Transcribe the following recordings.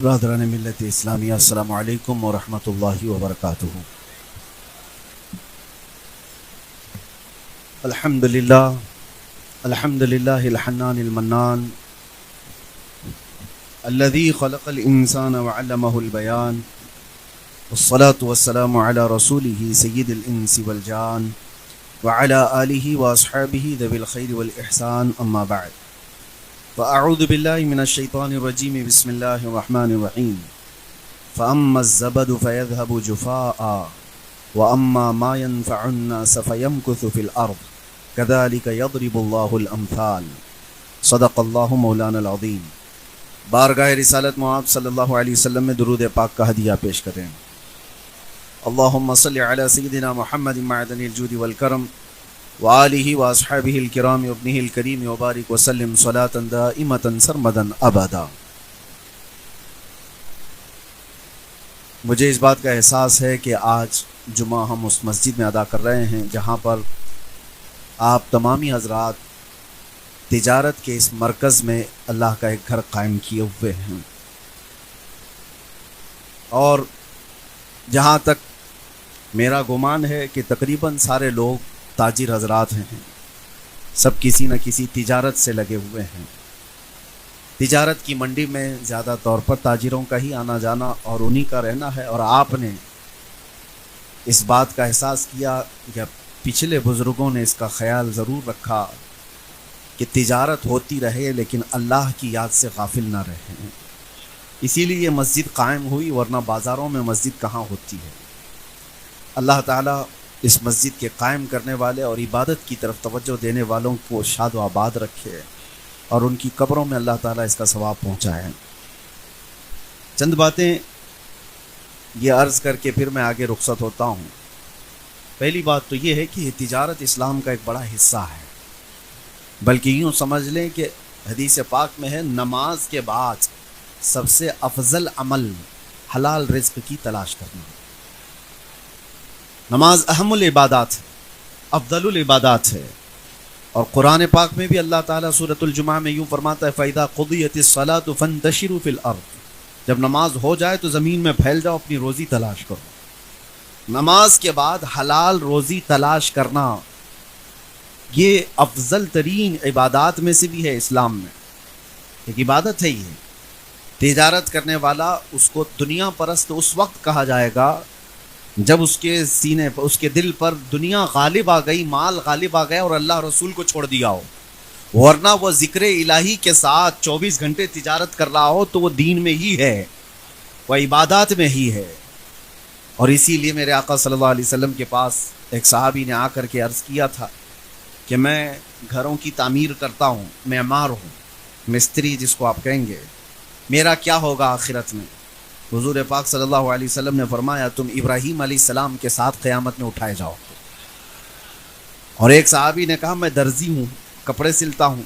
برادران ملت اسلامیہ، السلام علیکم ورحمۃ اللہ وبرکاتہ۔ الحمد للہ الحنان المنان الذي خلق الانسان وعلمه البيان، والصلاة والسلام على رسوله سید الانس والجان وعلى آلہ واصحابہ ذوی الخیر والاحسان، اما بعد فاعوذ باللہ من الشیطان الرجیم، بسم اللہ الرحمن الرحیم۔ فاما الزبد فيذهب جفاء واما ما ينفع الناس فيمكث في الارض كذلك يضرب الله الامثال، صدق اللہ مولانا العظیم۔ بارگاہ رسالت معاب صلی اللہ علیہ وسلم میں درود پاک کا ہدیہ پیش کریں۔ اللہم صلی علی سیدنا محمد معدن الجود والکرم وآلہ واصحابہ الکرام وابنہ الکریم وبارک وسلم صلاۃ دائمۃ سرمدا ابدا۔ مجھے اس بات کا احساس ہے کہ آج جمعہ ہم اس مسجد میں ادا کر رہے ہیں جہاں پر آپ تمامی حضرات تجارت کے اس مرکز میں اللہ کا ایک گھر قائم کیے ہوئے ہیں، اور جہاں تک میرا گمان ہے کہ تقریباً سارے لوگ تاجر حضرات ہیں، سب کسی نہ کسی تجارت سے لگے ہوئے ہیں۔ تجارت کی منڈی میں زیادہ طور پر تاجروں کا ہی آنا جانا اور انہی کا رہنا ہے، اور آپ نے اس بات کا احساس کیا کہ پچھلے بزرگوں نے اس کا خیال ضرور رکھا کہ تجارت ہوتی رہے لیکن اللہ کی یاد سے غافل نہ رہیں، اسی لیے یہ مسجد قائم ہوئی، ورنہ بازاروں میں مسجد کہاں ہوتی ہے۔ اللہ تعالیٰ اس مسجد کے قائم کرنے والے اور عبادت کی طرف توجہ دینے والوں کو شاد و آباد رکھے اور ان کی قبروں میں اللہ تعالیٰ اس کا ثواب پہنچائے۔ چند باتیں یہ عرض کر کے پھر میں آگے رخصت ہوتا ہوں۔ پہلی بات تو یہ ہے کہ یہ تجارت اسلام کا ایک بڑا حصہ ہے، بلکہ یوں سمجھ لیں کہ حدیث پاک میں ہے نماز کے بعد سب سے افضل عمل حلال رزق کی تلاش کرنا۔ نماز اہم العبادات ہے، افضل العبادات ہے، اور قرآن پاک میں بھی اللہ تعالیٰ سورۃ الجمعہ میں یوں فرماتا ہے فَإِذَا قُضِيَتِ الصَّلَاةُ فَانتَشِرُوا فِي الْأَرْضِ، جب نماز ہو جائے تو زمین میں پھیل جاؤ، اپنی روزی تلاش کرو۔ نماز کے بعد حلال روزی تلاش کرنا یہ افضل ترین عبادات میں سے بھی ہے۔ اسلام میں ایک عبادت ہے یہ۔ تجارت کرنے والا اس کو دنیا پرست اس وقت کہا جائے گا جب اس کے سینے پر، اس کے دل پر دنیا غالب آ گئی، مال غالب آ گیا اور اللہ رسول کو چھوڑ دیا ہو، ورنہ وہ ذکر الہی کے ساتھ 24 گھنٹے تجارت کر رہا ہو تو وہ دین میں ہی ہے، وہ عبادات میں ہی ہے۔ اور اسی لیے میرے آقا صلی اللہ علیہ وسلم کے پاس ایک صحابی نے آ کر کے عرض کیا تھا کہ میں گھروں کی تعمیر کرتا ہوں، معمار ہوں، مستری جس کو آپ کہیں گے، میرا کیا ہوگا آخرت میں؟ حضور پاک صلی اللہ علیہ وسلم نے فرمایا تم ابراہیم علیہ السلام کے ساتھ قیامت میں اٹھائے جاؤ۔ اور ایک صحابی نے کہا میں درزی ہوں، کپڑے سلتا ہوں،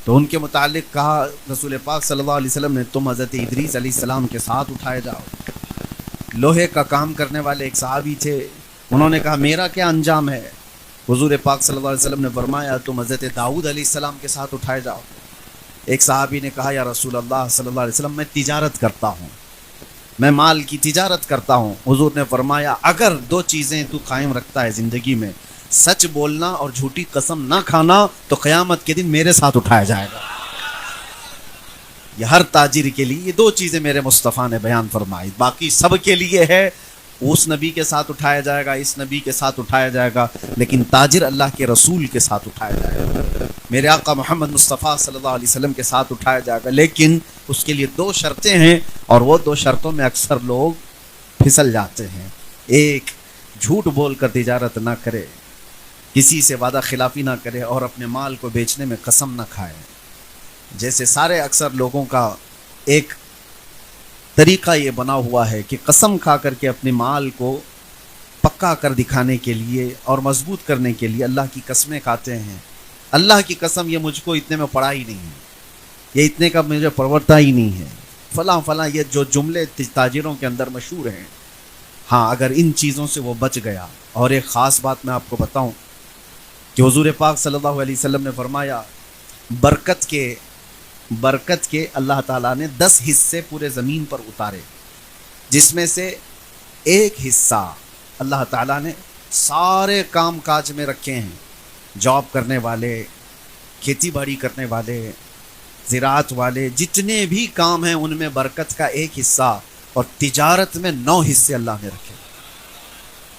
تو ان کے متعلق کہا رسول پاک صلی اللہ علیہ وسلم نے تم حضرت ادریس علیہ السلام کے ساتھ اٹھائے جاؤ۔ لوہے کا کام کرنے والے ایک صحابی تھے، انہوں نے کہا میرا کیا انجام ہے؟ حضور پاک صلی اللہ علیہ وسلم نے فرمایا تم حضرت داؤد علیہ السلام کے ساتھ اٹھائے جاؤ۔ ایک صحابی نے کہا یا رسول اللہ صلی اللہ علیہ وسلم میں تجارت کرتا ہوں، میں مال کی تجارت کرتا ہوں۔ حضور نے فرمایا اگر دو چیزیں تو قائم رکھتا ہے زندگی میں، سچ بولنا اور جھوٹی قسم نہ کھانا، تو قیامت کے دن میرے ساتھ اٹھایا جائے گا۔ یہ ہر تاجر کے لیے یہ دو چیزیں میرے مصطفیٰ نے بیان فرمائی، باقی سب کے لیے ہے اس نبی کے ساتھ اٹھایا جائے گا، اس نبی کے ساتھ اٹھایا جائے گا، لیکن تاجر اللہ کے رسول کے ساتھ اٹھایا جائے گا، میرے آقا محمد مصطفیٰ صلی اللہ علیہ وسلم کے ساتھ اٹھایا جائے گا، لیکن اس کے لیے دو شرطیں ہیں، اور وہ دو شرطوں میں اکثر لوگ پھسل جاتے ہیں۔ ایک، جھوٹ بول کر تجارت نہ کرے، کسی سے وعدہ خلافی نہ کرے، اور اپنے مال کو بیچنے میں قسم نہ کھائے۔ جیسے سارے اکثر لوگوں کا ایک طریقہ یہ بنا ہوا ہے کہ قسم کھا کر کے اپنے مال کو پکا کر دکھانے کے لیے اور مضبوط کرنے کے لیے اللہ کی قسمیں کھاتے ہیں۔ اللہ کی قسم یہ مجھ کو اتنے میں پڑا ہی نہیں ہے، یہ اتنے کا مجھے پرورتا ہی نہیں ہے، فلاں فلاں، یہ جو جملے تاجروں کے اندر مشہور ہیں۔ ہاں اگر ان چیزوں سے وہ بچ گیا۔ اور ایک خاص بات میں آپ کو بتاؤں کہ حضور پاک صلی اللہ علیہ وسلم نے فرمایا برکت کے برکت کے اللہ تعالیٰ نے 10 حصے پورے زمین پر اتارے، جس میں سے ایک حصہ اللہ تعالیٰ نے سارے کام کاج میں رکھے ہیں۔ جاب کرنے والے، کھیتی باڑی کرنے والے، زراعت والے، جتنے بھی کام ہیں ان میں برکت کا ایک حصہ، اور تجارت میں 9 حصے اللہ نے رکھے۔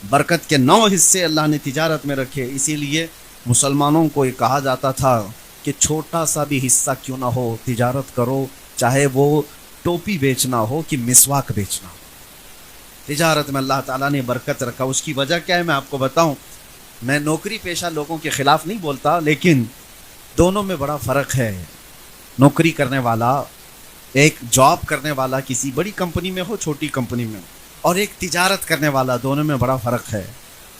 برکت کے 9 حصے اللہ نے تجارت میں رکھے۔ اسی لیے مسلمانوں کو یہ کہا جاتا تھا کہ چھوٹا سا بھی حصہ کیوں نہ ہو تجارت کرو، چاہے وہ ٹوپی بیچنا ہو کہ مسواک بیچنا ہو۔ تجارت میں اللہ تعالیٰ نے برکت رکھا۔ اس کی وجہ کیا ہے میں آپ کو بتاؤں۔ میں نوکری پیشہ لوگوں کے خلاف نہیں بولتا، لیکن دونوں میں بڑا فرق ہے۔ نوکری کرنے والا، ایک جاب کرنے والا کسی بڑی کمپنی میں ہو، چھوٹی کمپنی میں ہو، اور ایک تجارت کرنے والا، دونوں میں بڑا فرق ہے۔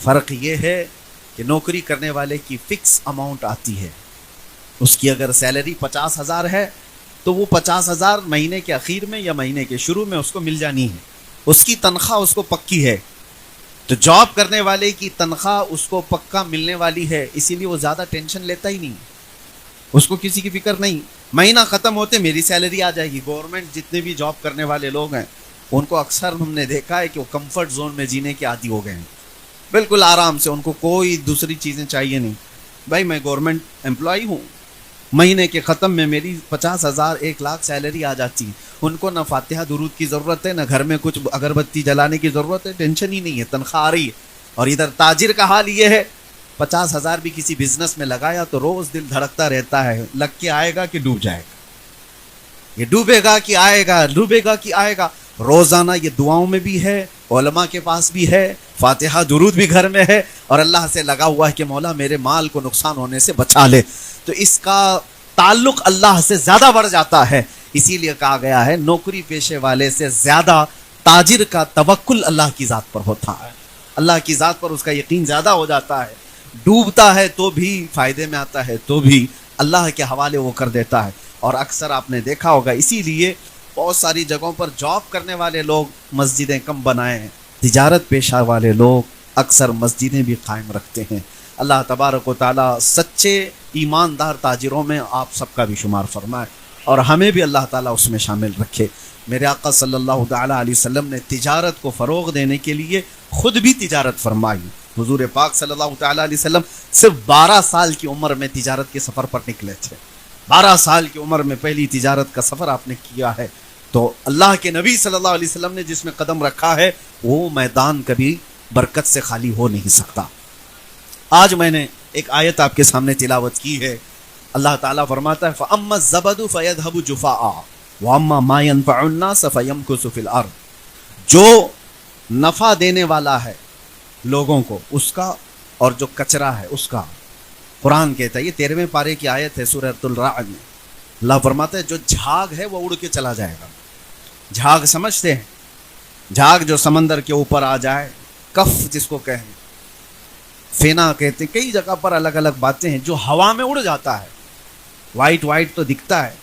فرق یہ ہے کہ نوکری کرنے والے کی فکس اماؤنٹ آتی ہے۔ اس کی اگر سیلری 50,000 ہے تو وہ 50,000 مہینے کے اخیر میں یا مہینے کے شروع میں اس کو مل جانی ہے، اس کی تنخواہ اس کو پکی ہے۔ تو جاب کرنے والے کی تنخواہ اس کو پکا ملنے والی ہے، اسی لیے وہ زیادہ ٹینشن لیتا ہی نہیں، اس کو کسی کی فکر نہیں۔ مہینہ ختم ہوتے میری سیلری آ جائے گی۔ گورنمنٹ جتنے بھی جاب کرنے والے لوگ ہیں ان کو اکثر ہم نے دیکھا ہے کہ وہ کمفرٹ زون میں جینے کے عادی ہو گئے ہیں، بالکل آرام سے، ان کو کوئی دوسری چیزیں چاہیے نہیں۔ بھائی میں گورنمنٹ امپلائی ہوں، مہینے کے ختم میں میری 50,000 1,00,000 سیلری آ جاتی ہے، ان کو نہ فاتحہ درود کی ضرورت ہے، نہ گھر میں کچھ اگربتی جلانے کی ضرورت ہے، ٹینشن ہی نہیں ہے، تنخواہ آ رہی ہے۔ اور ادھر تاجر کا حال یہ ہے، 50,000 بھی کسی بزنس میں لگایا تو روز دل دھڑکتا رہتا ہے، لگ کے آئے گا کہ ڈوب جائے گا، یہ ڈوبے گا کہ آئے گا، ڈوبے گا کہ آئے گا۔ روزانہ یہ دعاؤں میں بھی ہے، علماء کے پاس بھی ہے، فاتحہ درود بھی گھر میں ہے، اور اللہ سے لگا ہوا ہے کہ مولا میرے مال کو نقصان ہونے سے بچا لے۔ تو اس کا تعلق اللہ سے زیادہ بڑھ جاتا ہے۔ اسی لیے کہا گیا ہے نوکری پیشے والے سے زیادہ تاجر کا توکل اللہ کی ذات پر ہوتا ہے، اللہ کی ذات پر اس کا یقین زیادہ ہو جاتا ہے۔ ڈوبتا ہے تو بھی، فائدے میں آتا ہے تو بھی اللہ کے حوالے وہ کر دیتا ہے۔ اور اکثر آپ نے دیکھا ہوگا اسی لیے بہت ساری جگہوں پر جاب کرنے والے لوگ مسجدیں کم بنائے ہیں، تجارت پیشہ والے لوگ اکثر مسجدیں بھی قائم رکھتے ہیں۔ اللہ تبارک و تعالیٰ سچے ایماندار تاجروں میں آپ سب کا بھی شمار فرمائے، اور ہمیں بھی اللہ تعالیٰ اس میں شامل رکھے۔ میرے آقا صلی اللہ تعالیٰ علیہ وسلم نے تجارت کو فروغ دینے کے لیے خود بھی تجارت فرمائی۔ حضور پاک صلی اللہ تعالیٰ علیہ وسلم صرف 12 سال کی عمر میں تجارت کے سفر پر نکلے تھے۔ 12 سال کی عمر میں پہلی تجارت کا سفر آپ نے کیا ہے، تو اللہ کے نبی صلی اللہ علیہ وسلم نے جس میں قدم رکھا ہے وہ میدان کبھی برکت سے خالی ہو نہیں سکتا۔ آج میں نے ایک آیت آپ کے سامنے تلاوت کی ہے۔ اللہ تعالیٰ فرماتا ہے فَأَمَّا الزَّبَدُ فَيَذْهَبُ جُفَاءً وَأَمَّا مَا يَنفَعُ النَّاسَ فَيَمْكُثُ فِي الْأَرْضِ۔ جو نفع دینے والا ہے لوگوں کو اس کا، اور جو کچرا ہے اس کا۔ قرآن کہتا ہے، یہ 13ویں پارے کی آیت ہے سورۃ الرعد میں، اللہ فرماتا ہے جو جھاگ ہے وہ اڑ کے چلا جائے گا۔ جھاگ سمجھتے ہیں؟ جھاگ جو سمندر کے اوپر آ جائے، کف جس کو کہیں، فینا کہتے ہیں، کئی جگہ پر الگ الگ باتیں ہیں، جو ہوا میں اڑ جاتا ہے۔ وائٹ وائٹ تو دکھتا ہے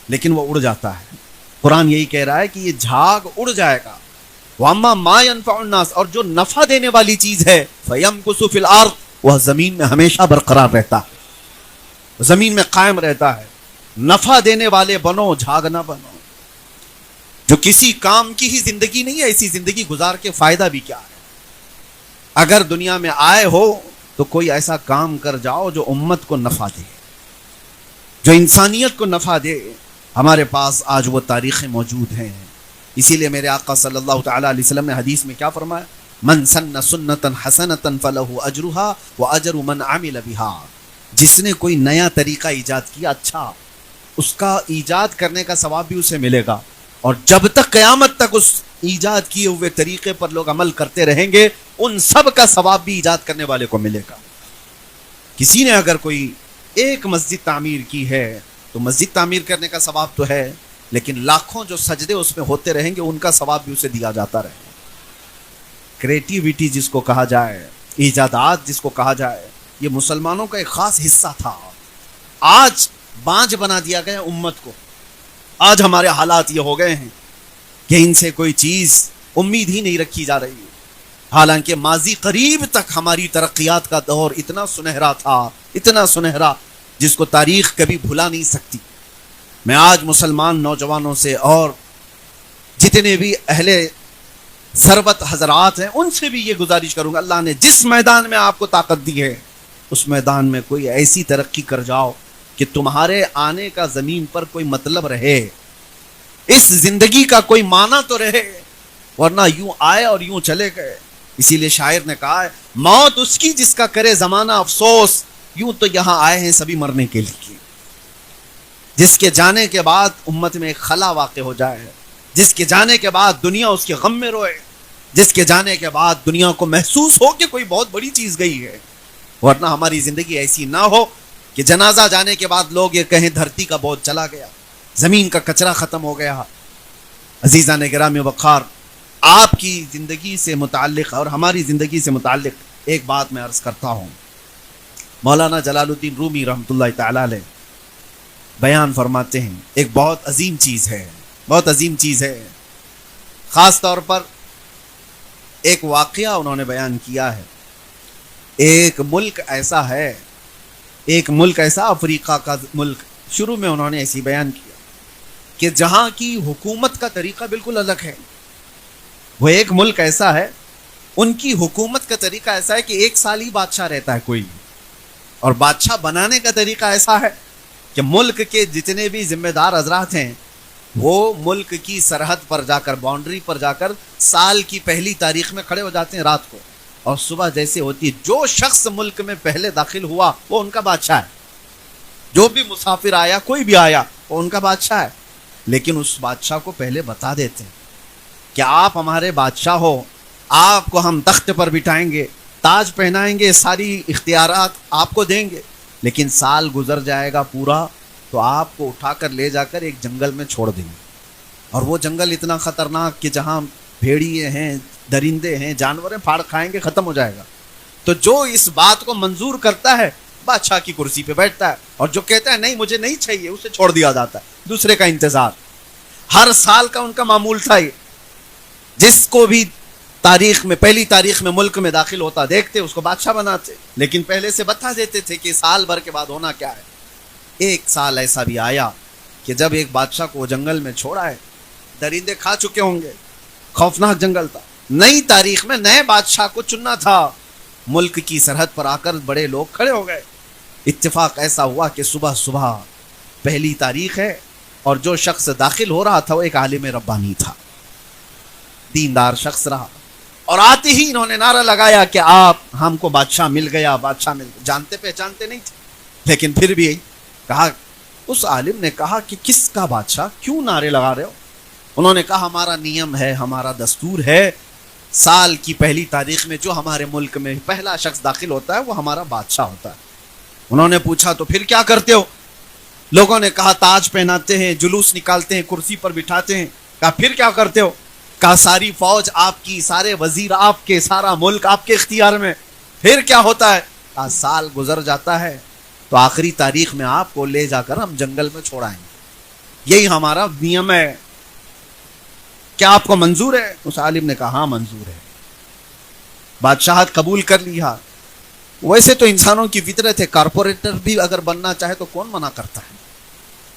لیکن وہ اڑ جاتا ہے۔ قرآن یہی کہہ رہا ہے کہ یہ جھاگ اڑ جائے گا۔ وَأَمَّا مَا يَنفَعُ النَّاسَ، اور جو نفع دینے والی چیز ہے، فَيَمْكُثُ فِي الْأَرْضِ، وہ زمین میں ہمیشہ برقرار رہتا ہے، زمین میں قائم رہتا ہے۔ نفع دینے والے بنو، جھاگ نہ بنو۔ جو کسی کام کی ہی زندگی نہیں ہے، ایسی زندگی گزار کے فائدہ بھی کیا ہے؟ اگر دنیا میں آئے ہو تو کوئی ایسا کام کر جاؤ جو امت کو نفع دے، جو انسانیت کو نفع دے۔ ہمارے پاس آج وہ تاریخیں موجود ہیں۔ اسی لیے میرے آقا صلی اللہ تعالیٰ علیہ وسلم نے حدیث میں کیا فرمایا؟ من سن سنتا حسنتا فلہ اجرہا واجر من عمل بہا۔ جس نے کوئی نیا طریقہ ایجاد کیا اچھا، اس کا ایجاد کرنے کا ثواب بھی اسے ملے گا، اور جب تک قیامت تک اس ایجاد کیے ہوئے طریقے پر لوگ عمل کرتے رہیں گے ان سب کا ثواب بھی ایجاد کرنے والے کو ملے گا۔ کسی نے اگر کوئی ایک مسجد تعمیر کی ہے تو مسجد تعمیر کرنے کا ثواب تو ہے، لیکن لاکھوں جو سجدے اس میں ہوتے رہیں گے ان کا ثواب بھی اسے دیا جاتا رہے گا۔ کریٹیویٹی جس کو کہا جائے، ایجادات جس کو کہا جائے، یہ مسلمانوں کا ایک خاص حصہ تھا۔ آج بانجھ بنا دیا گیا امت کو۔ آج ہمارے حالات یہ ہو گئے ہیں کہ ان سے کوئی چیز امید ہی نہیں رکھی جا رہی ہے، حالانکہ ماضی قریب تک ہماری ترقیات کا دور اتنا سنہرا تھا، اتنا سنہرا جس کو تاریخ کبھی بھلا نہیں سکتی۔ میں آج مسلمان نوجوانوں سے اور جتنے بھی اہل ثروت حضرات ہیں ان سے بھی یہ گزارش کروں گا، اللہ نے جس میدان میں آپ کو طاقت دی ہے اس میدان میں کوئی ایسی ترقی کر جاؤ کہ تمہارے آنے کا زمین پر کوئی مطلب رہے، اس زندگی کا کوئی معنی تو رہے، ورنہ یوں آئے اور یوں چلے گئے۔ اسی لیے شاعر نے کہا ہے موت اس کی جس کا کرے زمانہ افسوس، یوں تو یہاں آئے ہیں سبھی مرنے کے لیے۔ جس کے جانے کے بعد امت میں ایک خلا واقع ہو جائے، جس کے جانے کے بعد دنیا اس کے غم میں روئے، جس کے جانے کے بعد دنیا کو محسوس ہو کہ کوئی بہت بڑی چیز گئی ہے، ورنہ ہماری زندگی ایسی نہ ہو کہ جنازہ جانے کے بعد لوگ یہ کہیں دھرتی کا بوجھ چلا گیا، زمین کا کچرا ختم ہو گیا۔ عزیزان گرامی وقار، آپ کی زندگی سے متعلق اور ہماری زندگی سے متعلق ایک بات میں عرض کرتا ہوں۔ مولانا جلال الدین رومی رحمۃ اللہ تعالی علیہ بیان فرماتے ہیں ایک بہت عظیم چیز ہے، بہت عظیم چیز ہے۔ خاص طور پر ایک واقعہ انہوں نے بیان کیا ہے۔ ایک ملک ایسا ہے، ایک ملک ایسا افریقہ کا ملک، شروع میں انہوں نے ایسی بیان کیا کہ جہاں کی حکومت کا طریقہ بالکل الگ ہے۔ وہ ایک ملک ایسا ہے، ان کی حکومت کا طریقہ ایسا ہے کہ ایک سال ہی بادشاہ رہتا ہے کوئی، اور بادشاہ بنانے کا طریقہ ایسا ہے کہ ملک کے جتنے بھی ذمہ دار حضرات ہیں وہ ملک کی سرحد پر جا کر، باؤنڈری پر جا کر سال کی پہلی تاریخ میں کھڑے ہو جاتے ہیں رات کو، اور صبح جیسے ہوتی ہے جو شخص ملک میں پہلے داخل ہوا وہ ان کا بادشاہ ہے، جو بھی مسافر آیا، کوئی بھی آیا، وہ ان کا بادشاہ ہے۔ لیکن اس بادشاہ کو پہلے بتا دیتے ہیں کہ آپ ہمارے بادشاہ ہو، آپ کو ہم تخت پر بٹھائیں گے، تاج پہنائیں گے، ساری اختیارات آپ کو دیں گے، لیکن سال گزر جائے گا پورا تو آپ کو اٹھا کر لے جا کر ایک جنگل میں چھوڑ دیں گے، اور وہ جنگل اتنا خطرناک کہ جہاں بھیڑیے ہیں، درندے ہیں، جانور ہیں، پھاڑ کھائیں گے، ختم ہو جائے گا۔ تو جو اس بات کو منظور کرتا ہے بادشاہ کی کرسی پہ بیٹھتا ہے، اور جو کہتا ہے نہیں مجھے نہیں چاہیے اسے چھوڑ دیا جاتا ہے، دوسرے کا انتظار۔ ہر سال کا ان کا معمول تھا یہ، جس کو بھی تاریخ میں پہلی تاریخ میں ملک میں داخل ہوتا دیکھتے اس کو بادشاہ بناتے، لیکن پہلے سے بتا دیتے تھے کہ سال بھر کے بعد ہونا کیا ہے۔ ایک سال ایسا بھی آیا کہ جب ایک بادشاہ کو وہ جنگل میں چھوڑا ہے، درندے کھا چکے ہوں گے، خوفناک جنگل تھا، نئی تاریخ میں نئے بادشاہ کو چننا تھا، ملک کی سرحد پر آ کر بڑے لوگ کھڑے ہو گئے۔ اتفاق ایسا ہوا کہ صبح صبح پہلی تاریخ ہے، اور جو شخص داخل ہو رہا تھا وہ ایک عالم ربانی تھا، دیندار شخص رہا، اور آتے ہی انہوں نے نعرہ لگایا کہ آپ ہم کو بادشاہ مل گیا، بادشاہ مل گیا۔ جانتے پہچانتے نہیں تھے، لیکن پھر بھی کہا، اس عالم نے کہا کہ کس کا بادشاہ، کیوں نعرے لگا رہے ہو؟ انہوں نے کہا ہمارا نیم ہے، ہمارا دستور ہے، سال کی پہلی تاریخ میں جو ہمارے ملک میں پہلا شخص داخل ہوتا ہے وہ ہمارا بادشاہ ہوتا ہے۔ انہوں نے پوچھا تو پھر کیا کرتے ہو؟ لوگوں نے کہا تاج پہناتے ہیں، جلوس نکالتے ہیں، کرسی پر بٹھاتے ہیں۔ کہا پھر کیا کرتے ہو؟ کہا ساری فوج آپ کی، سارے وزیر آپ کے، سارا ملک آپ کے اختیار میں۔ پھر کیا ہوتا ہے؟ کہا سال گزر جاتا ہے تو آخری تاریخ میں آپ کو لے جا کر ہم جنگل میں چھوڑائیں گے، یہی ہمارا نیم ہے، کیا آپ کو منظور ہے؟ اس عالم نے کہا ہاں منظور ہے، بادشاہت قبول کر لیا۔ ویسے تو انسانوں کی فطرت ہے، کارپوریٹر بھی اگر بننا چاہے تو کون منع کرتا ہے،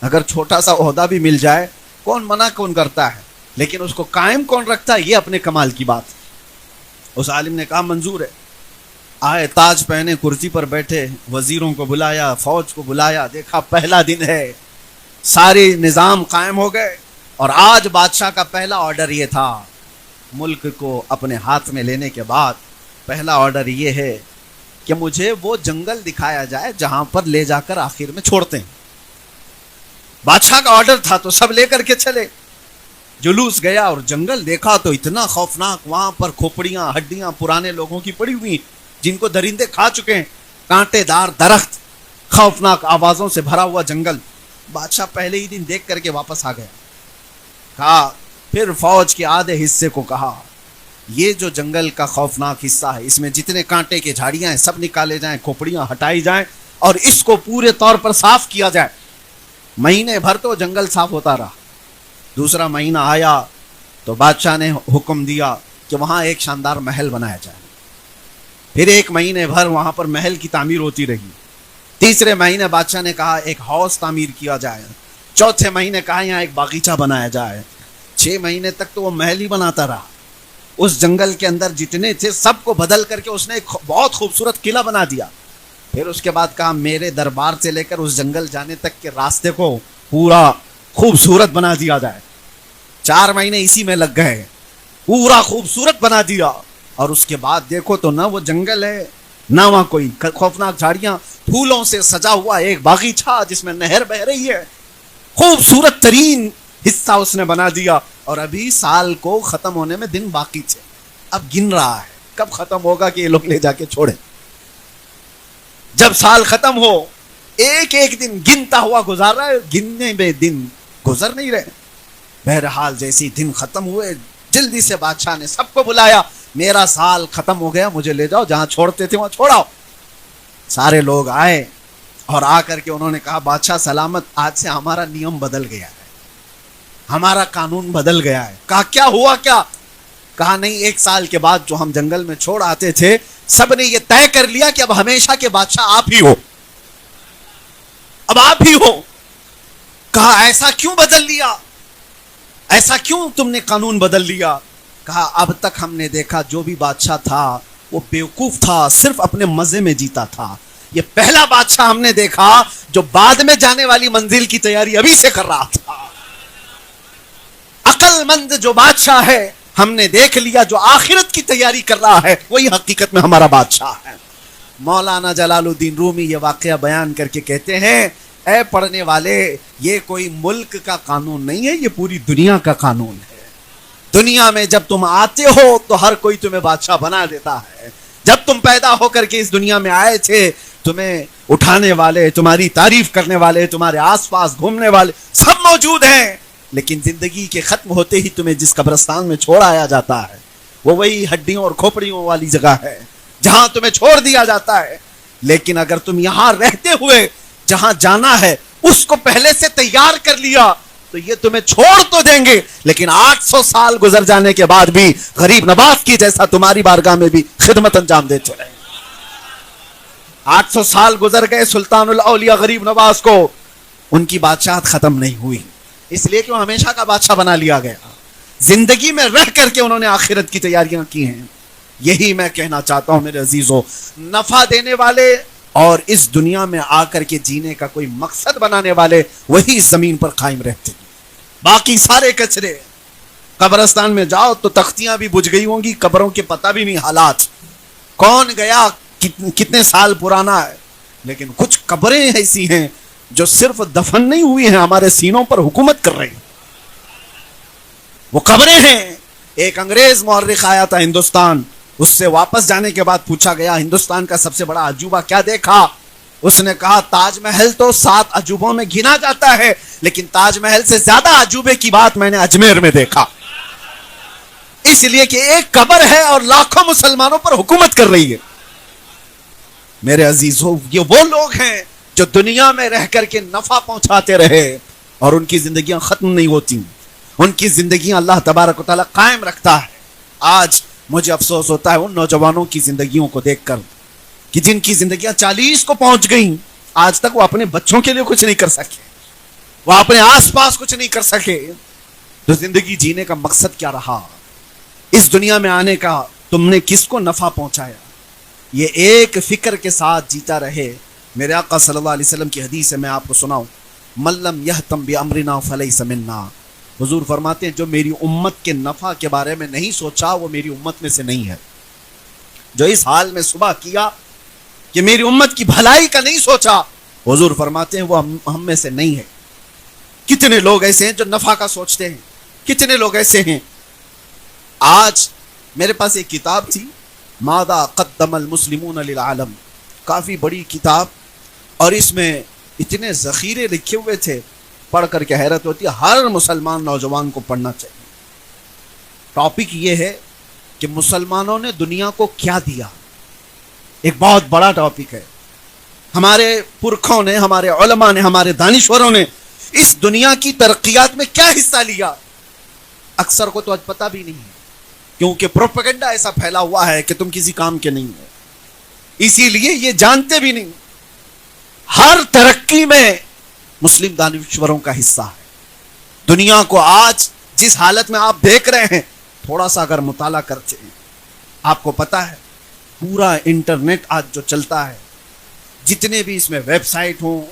اگر چھوٹا سا عہدہ بھی مل جائے کون منع کون کرتا ہے، لیکن اس کو قائم کون رکھتا ہے، یہ اپنے کمال کی بات ہے۔ اس عالم نے کہا منظور ہے، آئے تاج پہنے، کرسی پر بیٹھے، وزیروں کو بلایا، فوج کو بلایا، دیکھا پہلا دن ہے، سارے نظام قائم ہو گئے، اور آج بادشاہ کا پہلا آرڈر یہ تھا، ملک کو اپنے ہاتھ میں لینے کے بعد پہلا آرڈر یہ ہے کہ مجھے وہ جنگل دکھایا جائے جہاں پر لے جا کر آخر میں چھوڑتے ہیں۔ بادشاہ کا آرڈر تھا تو سب لے کر کے چلے، جلوس گیا اور جنگل دیکھا تو اتنا خوفناک، وہاں پر کھوپڑیاں، ہڈیاں پرانے لوگوں کی پڑی ہوئی جن کو درندے کھا چکے ہیں، کانٹے دار درخت، خوفناک آوازوں سے بھرا ہوا جنگل۔ بادشاہ پہلے ہی دن دیکھ کر کے واپس آ گیا۔ کہا پھر فوج کے آدھے حصے کو کہا یہ جو جنگل کا خوفناک حصہ ہے، اس میں جتنے کانٹے کے جھاڑیاں ہیں سب نکالے جائیں، کھوپڑیاں ہٹائی جائیں، اور اس کو پورے طور پر صاف کیا جائے۔ مہینے بھر تو جنگل صاف ہوتا رہا۔ دوسرا مہینہ آیا تو بادشاہ نے حکم دیا کہ وہاں ایک شاندار محل بنایا جائے۔ پھر ایک مہینے بھر وہاں پر محل کی تعمیر ہوتی رہی۔ تیسرے مہینے بادشاہ نے کہا ایک ہاؤس تعمیر کیا جائے۔ چوتھے مہینے کہا یہاں ایک باغیچہ بنایا جائے. 6 مہینے تک تو وہ محل ہی بناتا رہا. اس جنگل کے اندر جتنے تھے سب کو بدل کر کے اس نے ایک بہت خوبصورت قلعہ بنا دیا. پھر اس کے بعد کہا میرے دربار سے لے کر اس جنگل جانے تک کے راستے کو پورا خوبصورت بنا دیا جائے. 4 مہینے اسی میں لگ گئے, پورا خوبصورت بنا دیا. اور اس کے بعد دیکھو تو نہ وہ جنگل ہے نہ وہاں کوئی خوفناک جھاڑیاں, پھولوں سے سجا ہوا ایک باغیچہ جس میں نہر بہ رہی ہے. خوبصورت ترین حصہ اس نے بنا دیا. اور ابھی سال کو ختم ہونے میں دن باقی تھے. اب گن رہا ہے کب ختم ہوگا کہ یہ لوگ لے جا کے چھوڑیں. جب سال ختم ہو ایک ایک دن گنتا ہوا گزار رہا ہے, گننے میں دن گزر نہیں رہے. بہرحال جیسی دن ختم ہوئے جلدی سے بادشاہ نے سب کو بلایا, میرا سال ختم ہو گیا, مجھے لے جاؤ, جہاں چھوڑتے تھے وہاں چھوڑاؤ. سارے لوگ آئے اور آ کر کے انہوں نے کہا بادشاہ سلامت, آج سے ہمارا نیم بدل گیا ہے, ہمارا قانون بدل گیا ہے. کہا کیا ہوا کیا؟ کہا نہیں, 1 سال کے بعد جو ہم جنگل میں چھوڑ آتے تھے سب نے یہ طے کر لیا کہ اب ہمیشہ کے بادشاہ آپ ہی ہو, اب آپ ہی ہو. کہا ایسا کیوں بدل لیا, ایسا کیوں تم نے قانون بدل لیا؟ کہا اب تک ہم نے دیکھا جو بھی بادشاہ تھا وہ بیوقوف تھا, صرف اپنے مزے میں جیتا تھا. یہ پہلا بادشاہ ہم نے دیکھا جو بعد میں جانے والی منزل کی تیاری ابھی سے کر رہا تھا. عقل مند جو بادشاہ ہے ہم نے دیکھ لیا, جو آخرت کی تیاری کر رہا ہے وہی حقیقت میں ہمارا بادشاہ ہے. مولانا جلال الدین رومی یہ واقعہ بیان کر کے کہتے ہیں اے پڑھنے والے, یہ کوئی ملک کا قانون نہیں ہے, یہ پوری دنیا کا قانون ہے. دنیا میں جب تم آتے ہو تو ہر کوئی تمہیں بادشاہ بنا دیتا ہے. جب تم پیدا ہو کر کے اس دنیا میں آئے تھے تمہیں اٹھانے والے, تمہاری تعریف کرنے والے, تمہارے آس پاس گھومنے والے سب موجود ہیں, لیکن زندگی کے ختم ہوتے ہی تمہیں جس قبرستان میں چھوڑ آیا جاتا ہے وہ وہی ہڈیوں اور کھوپڑیوں والی جگہ ہے جہاں تمہیں چھوڑ دیا جاتا ہے. لیکن اگر تم یہاں رہتے ہوئے جہاں جانا ہے اس کو پہلے سے تیار کر لیا تو یہ تمہیں چھوڑ تو دیں گے, لیکن 800 سال گزر جانے کے بعد بھی غریب نواز کی جیسا تمہاری بارگاہ میں بھی خدمت انجام دیتے رہیں. 800 سال گزر گئے سلطان الاولیاء غریب نواز کو, ان کی بادشاہت ختم نہیں ہوئی, اس لیے کہ وہ ہمیشہ کا بادشاہ بنا لیا گیا. زندگی میں رہ کر کے انہوں نے آخرت کی تیاریاں کی ہیں. یہی میں کہنا چاہتا ہوں میرے عزیزو, نفع دینے والے اور اس دنیا میں آ کر کے جینے کا کوئی مقصد بنانے والے وہی اس زمین پر قائم رہتے ہیں. باقی سارے کچرے. قبرستان میں جاؤ تو تختیاں بھی بجھ گئی ہوں گی, قبروں کے پتہ بھی نہیں حالات, کون گیا کتنے سال پرانا ہے. لیکن کچھ قبریں ایسی ہیں جو صرف دفن نہیں ہوئی ہیں, ہمارے سینوں پر حکومت کر رہی ہیں. وہ قبریں ہیں. ایک انگریز مورخ آیا تھا ہندوستان, اس سے واپس جانے کے بعد پوچھا گیا ہندوستان کا سب سے بڑا عجوبہ کیا دیکھا؟ اس نے کہا تاج محل تو 7 عجوبوں میں گنا جاتا ہے, لیکن تاج محل سے زیادہ عجوبے کی بات میں نے اجمیر میں دیکھا. اس لیے کہ ایک قبر ہے اور لاکھوں مسلمانوں پر حکومت کر رہی ہے. میرے عزیزو, یہ وہ لوگ ہیں جو دنیا میں رہ کر کے نفع پہنچاتے رہے اور ان کی زندگیاں ختم نہیں ہوتی, ان کی زندگیاں اللہ تبارک و تعالیٰ قائم رکھتا ہے. آج مجھے افسوس ہوتا ہے ان نوجوانوں کی زندگیوں کو دیکھ کر کہ جن کی زندگیاں 40 کو پہنچ گئیں, آج تک وہ اپنے بچوں کے لیے کچھ نہیں کر سکے, وہ اپنے آس پاس کچھ نہیں کر سکے. تو زندگی جینے کا مقصد کیا رہا؟ اس دنیا میں آنے کا تم نے کس کو نفع پہنچایا؟ یہ ایک فکر کے ساتھ جیتا رہے. میرے آقا صلی اللہ علیہ وسلم کی حدیث ہے, میں آپ کو سناؤں. من لم یہتم بامرنا فلیس منا. حضور فرماتے ہیں جو میری امت کے نفع کے بارے میں نہیں سوچا وہ میری امت میں سے نہیں ہے. جو اس حال میں صبح کیا کہ میری امت کی بھلائی کا نہیں سوچا, حضور فرماتے ہیں وہ ہم میں سے نہیں ہے. کتنے لوگ ایسے ہیں جو نفع کا سوچتے ہیں, کتنے لوگ ایسے ہیں. آج میرے پاس ایک کتاب تھی, ماذا قدم المسلمون للعالم, کافی بڑی کتاب, اور اس میں اتنے ذخیرے لکھے ہوئے تھے, پڑھ کر کے حیرت ہوتی ہے. ہر مسلمان نوجوان کو پڑھنا چاہیے. ٹاپک یہ ہے کہ مسلمانوں نے دنیا کو کیا دیا. ایک بہت بڑا ٹاپک ہے. ہمارے پرکھوں نے, ہمارے علماء نے, ہمارے دانشوروں نے اس دنیا کی ترقیات میں کیا حصہ لیا. اکثر کو تو آج پتہ بھی نہیں ہے, کیونکہ پروپیگنڈا ایسا پھیلا ہوا ہے کہ تم کسی کام کے نہیں ہو, اسی لیے یہ جانتے بھی نہیں. ہر ترقی میں مسلم دانشوروں کا حصہ ہے. دنیا کو آج جس حالت میں آپ دیکھ رہے ہیں، تھوڑا سا اگر مطالعہ کرتے ہیں، آپ کو پتا ہے پورا انٹرنیٹ آج جو چلتا ہے، جتنے بھی اس میں ویب سائٹ ہوں،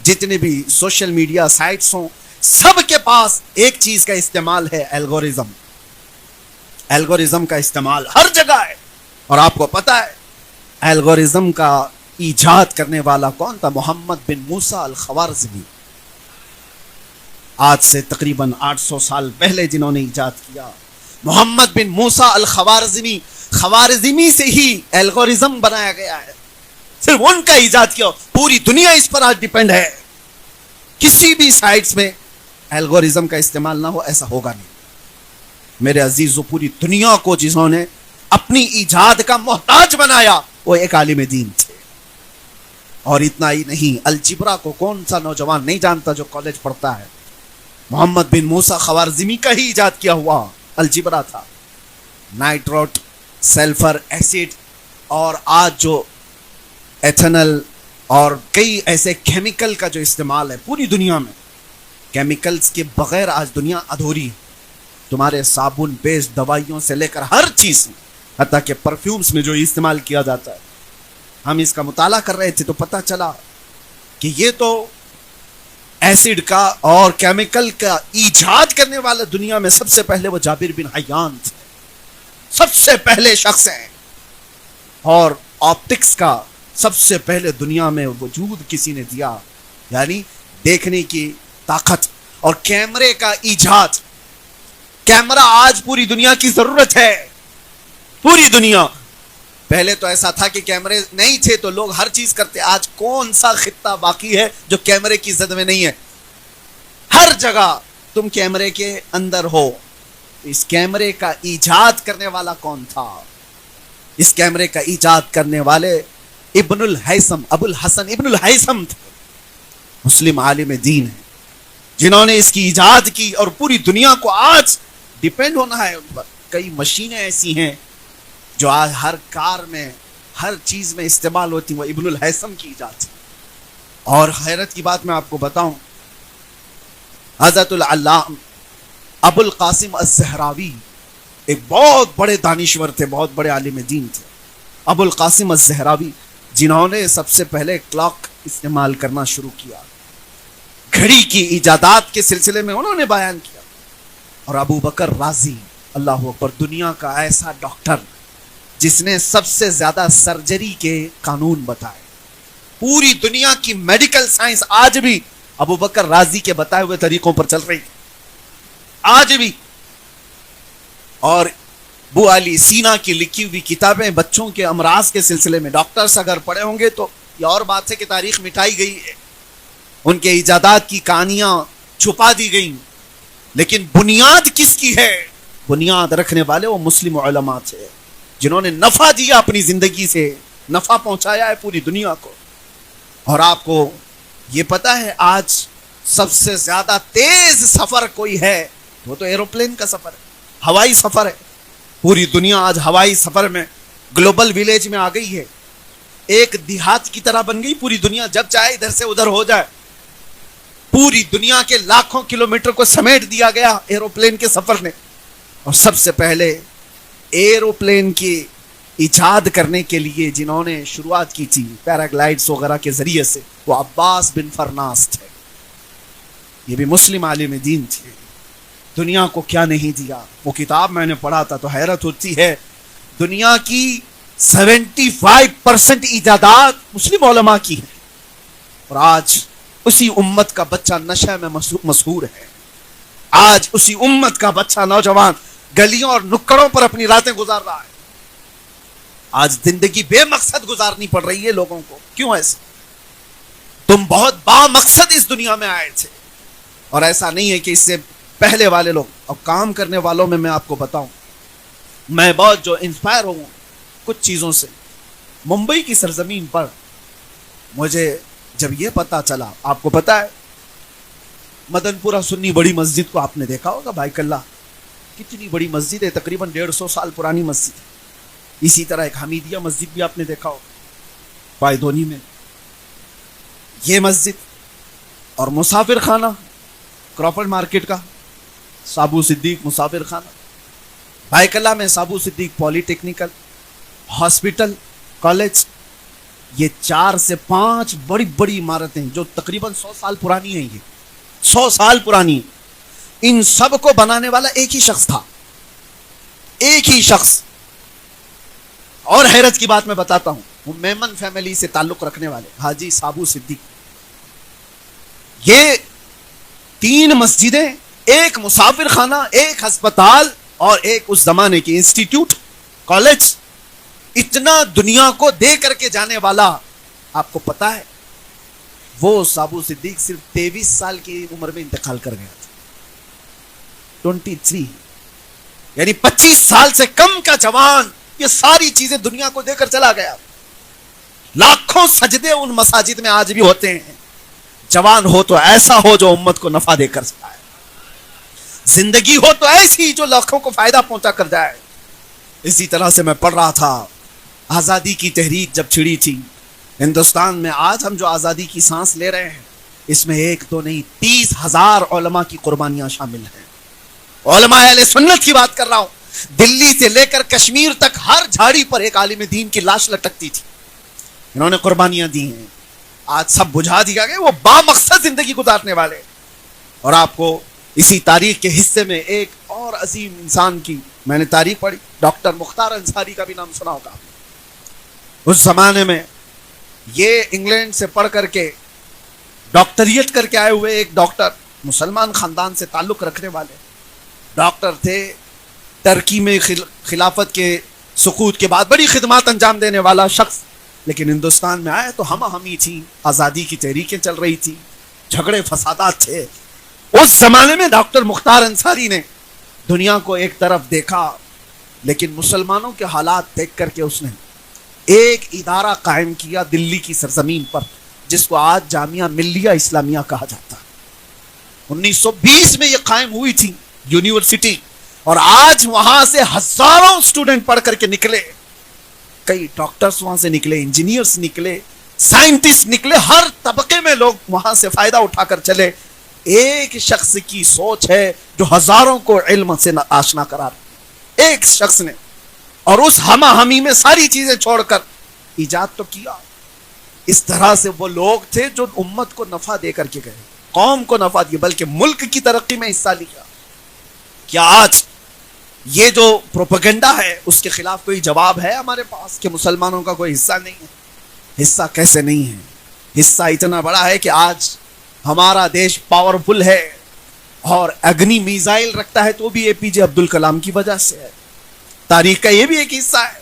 جتنے بھی سوشل میڈیا سائٹس ہوں، سب کے پاس ایک چیز کا استعمال ہے، الگورزم. الگورزم کا استعمال ہر جگہ ہے. اور آپ کو پتا ہے الگورزم کا ایجاد کرنے والا کون تھا؟ محمد بن موسیٰ الخوارزمی. آج سے تقریباً 800 سال پہلے جنہوں نے ایجاد کیا، محمد بن موسیٰ الخوارزمی. خوارزمی سے ہی الگورزم بنایا گیا ہے، صرف ان کا ایجاد کیا. پوری دنیا اس پر آج ڈیپینڈ ہے. کسی بھی سائٹس میں الگورزم کا استعمال نہ ہو، ایسا ہوگا نہیں. میرے عزیزو، پوری دنیا کو جنہوں نے اپنی ایجاد کا محتاج بنایا وہ ایک عالم دین تھے. اور اتنا ہی نہیں، الجبرا کو کون سا نوجوان نہیں جانتا جو کالج پڑھتا ہے؟ محمد بن موسیٰ خوارزمی کا ہی ایجاد کیا ہوا الجبرا تھا. نائٹروٹ، سلفر ایسڈ، اور آج جو ایتھنل اور کئی ایسے کیمیکل کا جو استعمال ہے پوری دنیا میں، کیمیکلز کے بغیر آج دنیا ادھوری ہے. تمہارے صابن، پیسٹ، دوائیوں سے لے کر ہر چیز میں، حتیٰ کہ پرفیومز میں جو استعمال کیا جاتا ہے. ہم اس کا مطالعہ کر رہے تھے تو پتہ چلا کہ یہ تو ایسڈ کا اور کیمیکل کا ایجاد کرنے والا دنیا میں سب سے پہلے وہ جابر بن حیان تھے. سب سے پہلے شخص ہیں. اور آپٹکس کا سب سے پہلے دنیا میں وجود کسی نے دیا، یعنی دیکھنے کی طاقت. اور کیمرے کا ایجاد. کیمرہ آج پوری دنیا کی ضرورت ہے. پوری دنیا. پہلے تو ایسا تھا کہ کیمرے نہیں تھے تو لوگ ہر چیز کرتے. آج کون سا خطہ باقی ہے جو کیمرے کی زد میں نہیں ہے؟ ہر جگہ تم کیمرے کے اندر ہو. اس کیمرے کا ایجاد کرنے والا کون تھا؟ اس کیمرے کا ایجاد کرنے والے ابن الہیثم، ابو الحسن ابن الہیثم تھے. مسلم عالم دین ہیں جنہوں نے اس کی ایجاد کی. اور پوری دنیا کو آج ڈیپینڈ ہونا ہے ان پر. کئی مشینیں ایسی ہیں جو آج ہر کار میں، ہر چیز میں استعمال ہوتی، وہ ابن الہیثم کی ایجاد تھی. اور حیرت کی بات میں آپ کو بتاؤں، حضرت العلامہ ابو القاسم الزہراوی ایک بہت بڑے دانشور تھے، بہت بڑے عالم دین تھے. ابو القاسم الزہراوی جنہوں نے سب سے پہلے کلاک استعمال کرنا شروع کیا، گھڑی کی ایجادات کے سلسلے میں انہوں نے بیان کیا. اور ابو بکر رازی، اللہ اکبر، دنیا کا ایسا ڈاکٹر جس نے سب سے زیادہ سرجری کے قانون بتائے. پوری دنیا کی میڈیکل سائنس آج بھی ابو بکر رازی کے بتائے ہوئے طریقوں پر چل رہی آج بھی. اور ابو علی سینا کی لکھی ہوئی کتابیں بچوں کے امراض کے سلسلے میں ڈاکٹرز اگر پڑھے ہوں گے تو یہ اور بات ہے کہ تاریخ مٹائی گئی ہے، ان کے ایجادات کی کہانیاں چھپا دی گئیں. لیکن بنیاد کس کی ہے؟ بنیاد رکھنے والے وہ مسلم علماء تھے جنہوں نے نفع دیا، اپنی زندگی سے نفع پہنچایا ہے پوری دنیا کو. اور آپ کو یہ پتا ہے آج سب سے زیادہ تیز سفر کوئی ہے وہ تو ایروپلین کا سفر ہے، ہوائی سفر ہے. پوری دنیا آج ہوائی سفر میں گلوبل ویلیج میں آ گئی ہے. ایک دیہات کی طرح بن گئی پوری دنیا، جب چاہے ادھر سے ادھر ہو جائے. پوری دنیا کے لاکھوں کلومیٹر کو سمیٹ دیا گیا ایروپلین کے سفر نے. اور سب سے پہلے ایروپلین کی ایجاد کرنے کے لیے جنہوں نے شروعات کی تھی پیراگلائڈز وغیرہ کے ذریعے سے، وہ عباس بن فرناس تھے. یہ بھی مسلم عالم دین تھے. دنیا کو کیا نہیں دیا. وہ کتاب میں نے پڑھا تھا تو حیرت ہوتی ہے، دنیا کی 75% ایجادات مسلم علماء کی ہیں. اور آج اسی امت کا بچہ نشے میں مسحور ہے. آج اسی امت کا بچہ نوجوان گلیوں اور نکڑوں پر اپنی راتیں گزار رہا ہے. آج زندگی بے مقصد گزارنی پڑ رہی ہے لوگوں کو. کیوں ایسا؟ تم بہت با مقصد اس دنیا میں آئے تھے. اور ایسا نہیں ہے کہ اس سے پہلے والے لوگ. اور کام کرنے والوں میں آپ کو بتاؤں، میں بہت جو انسپائر ہوں کچھ چیزوں سے. ممبئی کی سرزمین پر مجھے جب یہ پتا چلا، آپ کو پتا ہے مدن پورہ سنی بڑی مسجد کو آپ نے دیکھا ہوگا، بھائی کلّہ کتنی بڑی مسجد ہے، تقریباً 150 سال پرانی مسجد ہے. اسی طرح ایک حمیدیہ مسجد بھی آپ نے دیکھا ہوگا پائیدونی میں. یہ مسجد اور مسافر خانہ کراپرڈ مارکیٹ کا سابو صدیق مسافر خانہ، بھائی کلا میں سابو صدیق پولی ٹیکنیکل، ہاسپٹل، کالج، یہ 4 سے 5 بڑی بڑی عمارتیں جو تقریباً 100 سال پرانی ہیں، یہ 100 سال پرانی، ان سب کو بنانے والا ایک ہی شخص تھا، ایک ہی شخص۔ اور حیرت کی بات میں بتاتا ہوں، وہ میمن فیملی سے تعلق رکھنے والے حاجی سابو صدیق، یہ 3 مسجدیں، ایک مسافر خانہ، ایک ہسپتال اور ایک اس زمانے کی انسٹیٹیوٹ، کالج، اتنا دنیا کو دے کر کے جانے والا، آپ کو پتا ہے وہ سابو صدیق صرف 23 سال کی عمر میں انتقال کر گیا تھا، 23، یعنی 25 سال سے کم کا جوان یہ ساری چیزیں دنیا کو دے کر چلا گیا۔ لاکھوں سجدے ان مساجد میں آج بھی ہوتے ہیں۔ جوان ہو تو ایسا ہو جو امت کو نفع دے کر جائے، زندگی ہو تو ایسی جو لاکھوں کو فائدہ پہنچا کر جائے۔ اسی طرح سے میں پڑھ رہا تھا، آزادی کی تحریک جب چھڑی تھی ہندوستان میں، آج ہم جو آزادی کی سانس لے رہے ہیں اس میں 1 2 نہیں 30,000 علماء کی قربانیاں شامل ہیں۔ علماء اہل سنت کی بات کر رہا ہوں، دلی سے لے کر کشمیر تک ہر جھاڑی پر ایک عالم دین کی لاش لٹکتی تھی، انہوں نے قربانیاں دی ہیں، آج سب بجھا دیا گیا، وہ با مقصد زندگی گزارنے والے۔ اور آپ کو اسی تاریخ کے حصے میں ایک اور عظیم انسان کی میں نے تاریخ پڑھی، ڈاکٹر مختار انصاری کا بھی نام سنا ہوگا۔ اس زمانے میں یہ انگلینڈ سے پڑھ کر کے ڈاکٹریٹ کر کے آئے ہوئے ایک ڈاکٹر، مسلمان خاندان سے تعلق رکھنے والے ڈاکٹر تھے، ترکی میں خلافت کے سقوط کے بعد بڑی خدمات انجام دینے والا شخص، لیکن ہندوستان میں آئے تو ہم ہمی تھی، آزادی کی تحریکیں چل رہی تھی، جھگڑے فسادات تھے۔ اس زمانے میں ڈاکٹر مختار انصاری نے دنیا کو ایک طرف دیکھا، لیکن مسلمانوں کے حالات دیکھ کر کے اس نے ایک ادارہ قائم کیا دلی کی سرزمین پر، جس کو آج جامعہ ملیہ اسلامیہ کہا جاتا ہے۔ 1920 میں یہ قائم ہوئی تھی یونیورسٹی، اور آج وہاں سے ہزاروں اسٹوڈنٹ پڑھ کر کے نکلے، کئی ڈاکٹرز وہاں سے نکلے، انجینئرز نکلے، سائنٹسٹ نکلے، ہر طبقے میں لوگ وہاں سے فائدہ اٹھا کر چلے۔ ایک شخص کی سوچ ہے جو ہزاروں کو علم سے آشنا کرا رہا، ایک شخص نے، اور اس ہمہ ہمی میں ساری چیزیں چھوڑ کر ایجاد تو کیا۔ اس طرح سے وہ لوگ تھے جو امت کو نفع دے کر کے گئے، قوم کو نفع دیا، بلکہ ملک کی ترقی میں حصہ لیا۔ کیا آج یہ جو پروپیگنڈا ہے اس کے خلاف کوئی جواب ہے ہمارے پاس کہ مسلمانوں کا کوئی حصہ نہیں ہے؟ حصہ کیسے نہیں ہے؟ حصہ اتنا بڑا ہے کہ آج ہمارا دیش پاورفل ہے، اور اگنی میزائل رکھتا ہے تو بھی اے پی جے عبد الکلام کی وجہ سے ہے۔ تاریخ کا یہ بھی ایک حصہ ہے۔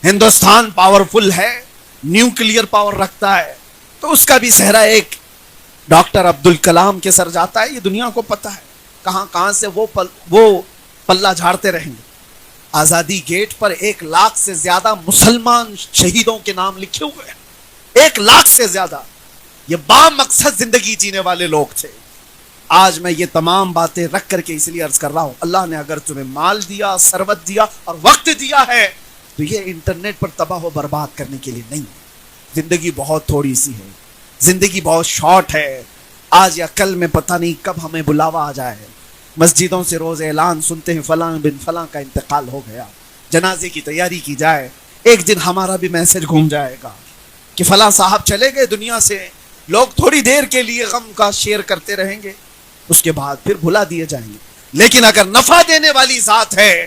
ہندوستان پاورفل ہے، نیوکلیئر پاور رکھتا ہے، تو اس کا بھی صحرا ایک ڈاکٹر عبد الکلام کے سر جاتا ہے، یہ دنیا کو پتہ ہے۔ کہاں کہاں سے وہ پلہ جھاڑتے رہیں گے۔ آزادی گیٹ پر 1 لاکھ سے زیادہ مسلمان شہیدوں کے نام لکھے ہوئے ہیں، 1 لاکھ سے زیادہ۔ یہ با مقصد زندگی جینے والے لوگ تھے۔ آج میں یہ تمام باتیں رکھ کر کے اس لیے عرض کر رہا ہوں، اللہ نے اگر تمہیں مال دیا، ثروت دیا اور وقت دیا ہے تو یہ انٹرنیٹ پر تباہ و برباد کرنے کے لیے نہیں ہے۔ زندگی بہت تھوڑی سی ہے، زندگی بہت شارٹ ہے۔ آج یا کل میں پتہ نہیں کب ہمیں بلاوا آ جائے، مسجدوں سے روز اعلان سنتے ہیں فلاں بن فلاں کا انتقال ہو گیا، جنازے کی تیاری کی جائے، ایک دن ہمارا بھی میسج گھوم جائے گا کہ فلاں صاحب چلے گئے دنیا سے۔ لوگ تھوڑی دیر کے لیے غم کا شیئر کرتے رہیں گے، اس کے بعد پھر بھلا دیے جائیں گے، لیکن اگر نفع دینے والی ذات ہے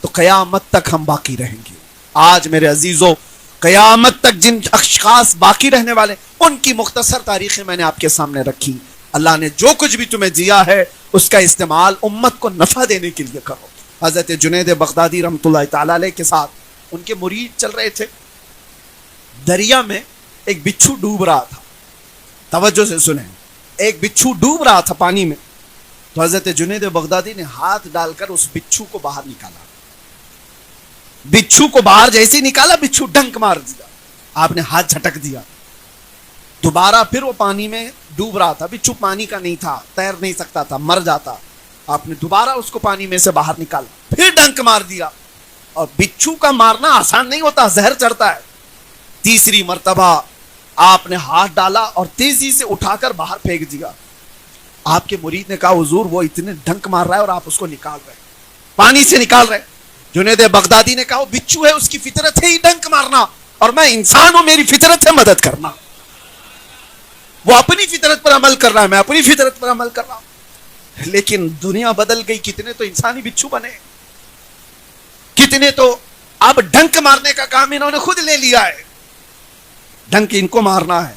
تو قیامت تک ہم باقی رہیں گے۔ آج میرے عزیزوں، قیامت تک جن اشخاص باقی رہنے والے، ان کی مختصر تاریخیں میں نے آپ کے سامنے رکھی۔ اللہ نے جو کچھ بھی تمہیں دیا ہے اس کا استعمال امت کو نفع دینے کے لیے کرو۔ حضرت جنید بغدادی رحمۃ اللہ تعالی علیہ کے ساتھ ان کے مرید چل رہے تھے، دریا میں ایک بچھو ڈوب رہا تھا، توجہ سے سنیں، ایک بچھو ڈوب رہا تھا پانی میں، تو حضرت جنید بغدادی نے ہاتھ ڈال کر اس بچھو کو باہر نکالا۔ بچھو کو باہر جیسے نکالا، بچھو ڈنک مار دیا، آپ نے ہاتھ جھٹک دیا، دوبارہ پھر وہ پانی میں ڈوب رہا تھا، بچھو پانی کا نہیں تھا، تیر نہیں سکتا تھا، مر جاتا، آپ نے دوبارہ اس کو پانی میں سے باہر نکالا، پھر ڈنک مار دیا، اور بچھو کا مارنا آسان نہیں ہوتا، زہر چڑھتا ہے۔ تیسری مرتبہ آپ نے ہاتھ ڈالا اور تیزی سے اٹھا کر باہر پھینک دیا. آپ کے مرید نے کہا حضور وہ اتنے ڈنک مار رہا ہے اور آپ اس کو نکال رہے, پانی سے نکال رہے. جنید بغدادی نے کہا وہ بچو ہے, اس کی فطرت ہے ہی ڈنک مارنا, اور میں انسان ہوں, میری فطرت ہے مدد کرنا. وہ اپنی فطرت پر عمل کر رہا ہے, میں اپنی فطرت پر عمل کر رہا ہوں. لیکن دنیا بدل گئی, کتنے تو انسانی بچو بنے, کتنے تو اب ڈنک مارنے کا کام انہوں نے خود لے لیا ہے. ڈنک ان کو مارنا ہے,